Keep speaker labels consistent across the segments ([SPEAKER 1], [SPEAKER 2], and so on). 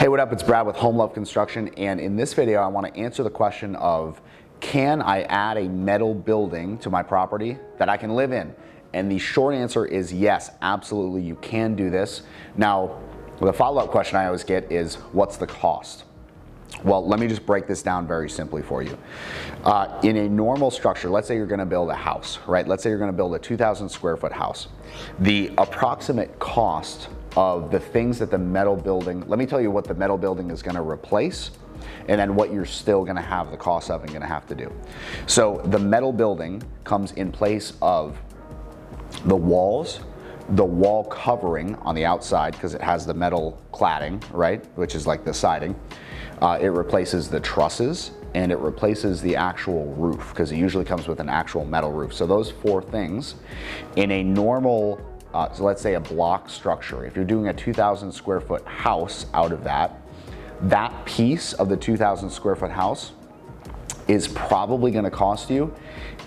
[SPEAKER 1] Hey, what up? It's Brad with Home Love Construction, and in this video I want to answer the question of, can I add a metal building to my property that I can live in? And the short answer is yes, absolutely you can do this. Now, the follow-up question I always get is, what's the cost? Well, let me just break this down very simply for you. In a normal structure, let's say you're going to build a house, right? Let's say you're going to build a 2,000 square foot house. The approximate cost of the things that the metal building, let me tell you what the metal building is going to replace, and then what you're still going to have the cost of and going to have to do. So the metal building comes in place of the walls, the wall covering on the outside because it has the metal cladding, right, which is like the siding. It replaces the trusses, and it replaces the actual roof because it usually comes with an actual metal roof. So those four things in a normal, so let's say a block structure, if you're doing a 2,000 square foot house out of that, that piece of the 2,000 square foot house is probably going to cost you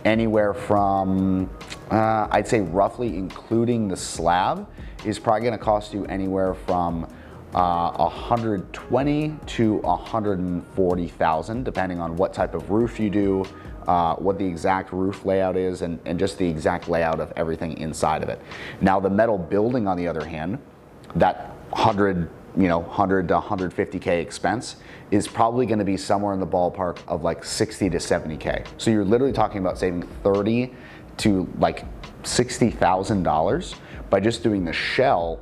[SPEAKER 1] anywhere from, I'd say roughly including the slab, is probably going to cost you anywhere from $120,000 to $140,000, depending on what type of roof you do, what the exact roof layout is, and just the exact layout of everything inside of it. Now, the metal building, on the other hand, that 100 to 150K expense is probably going to be somewhere in the ballpark of like 60 to 70K. So you're literally talking about saving $30,000 to like $60,000 by just doing the shell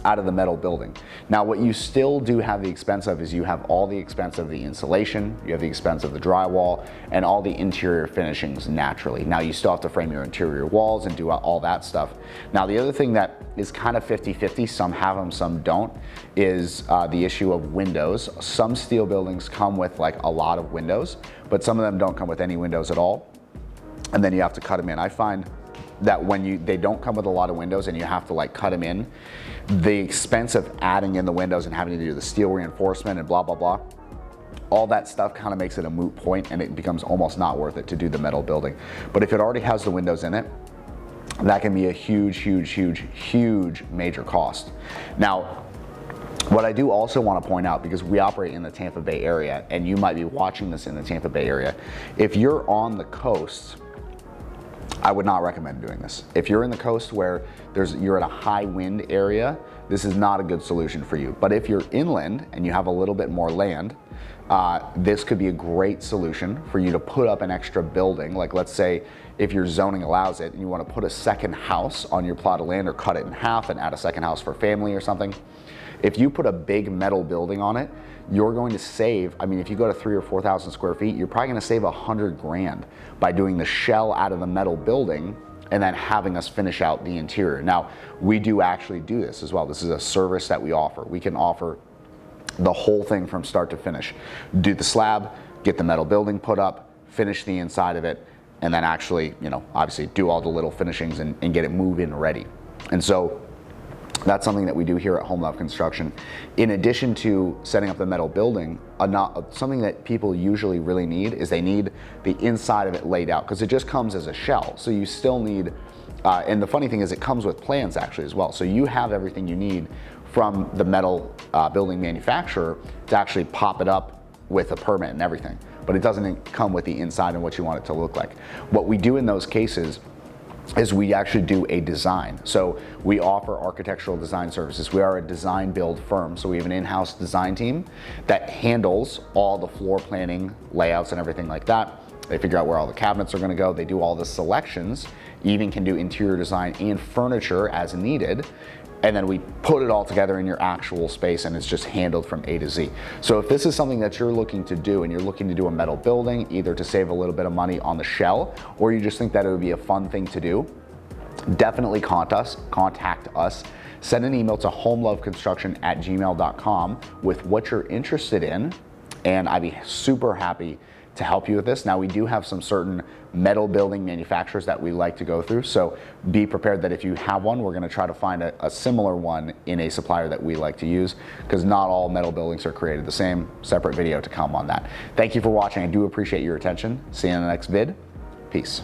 [SPEAKER 1] out of the metal building. Now, what you still do have the expense of is you have all the expense of the insulation, you have the expense of the drywall, and all the interior finishings naturally. Now, you still have to frame your interior walls and do all that stuff. Now, the other thing that is kind of 50-50, some have them, some don't, is the issue of windows. Some steel buildings come with like a lot of windows, but some of them don't come with any windows at all, and then you have to cut them in. I find that when they don't come with a lot of windows and you have to like cut them in, the expense of adding in the windows and having to do the steel reinforcement and blah, blah, blah, all that stuff kind of makes it a moot point, and it becomes almost not worth it to do the metal building. But if it already has the windows in it, that can be a huge major cost. Now, what I do also want to point out, because we operate in the Tampa Bay area, and you might be watching this in the Tampa Bay area, if you're on the coast, I would not recommend doing this. If you're in the coast where you're at a high wind area, this is not a good solution for you. But if you're inland and you have a little bit more land, this could be a great solution for you to put up an extra building. Like, let's say if your zoning allows it and you want to put a second house on your plot of land, or cut it in half and add a second house for family or something. If you put a big metal building on it, you're going to save, I mean, if you go to 3,000 or 4,000 square feet, you're probably going to save $100,000 by doing the shell out of the metal building and then having us finish out the interior. Now, we do actually do this as well. This is a service that we offer. We can offer the whole thing from start to finish. Do the slab, get the metal building put up, finish the inside of it, and then actually, obviously do all the little finishings and get it move-in ready. And so that's something that we do here at Home Love Construction. In addition to setting up the metal building, something that people usually really need is they need the inside of it laid out, because it just comes as a shell. So you still need, and the funny thing is it comes with plans actually as well. So you have everything you need from the metal building manufacturer to actually pop it up with a permit and everything. But it doesn't come with the inside and what you want it to look like. What we do in those cases is we actually do a design. So we offer architectural design services. We are a design build firm, so we have an in-house design team that handles all the floor planning, layouts, and everything like that. They figure out where all the cabinets are gonna go. They do all the selections, even can do interior design and furniture as needed. And then we put it all together in your actual space, and it's just handled from A to Z. So if this is something that you're looking to do, and you're looking to do a metal building, either to save a little bit of money on the shell, or you just think that it would be a fun thing to do, definitely contact us. Send an email to homeloveconstruction@gmail.com with what you're interested in, and I'd be super happy to help you with this. Now, we do have some certain metal building manufacturers that we like to go through, so be prepared that if you have one, we're going to try to find a similar one in a supplier that we like to use, because not all metal buildings are created the same. Separate video to come on that. Thank you for watching. I do appreciate your attention. See you in the next vid. Peace.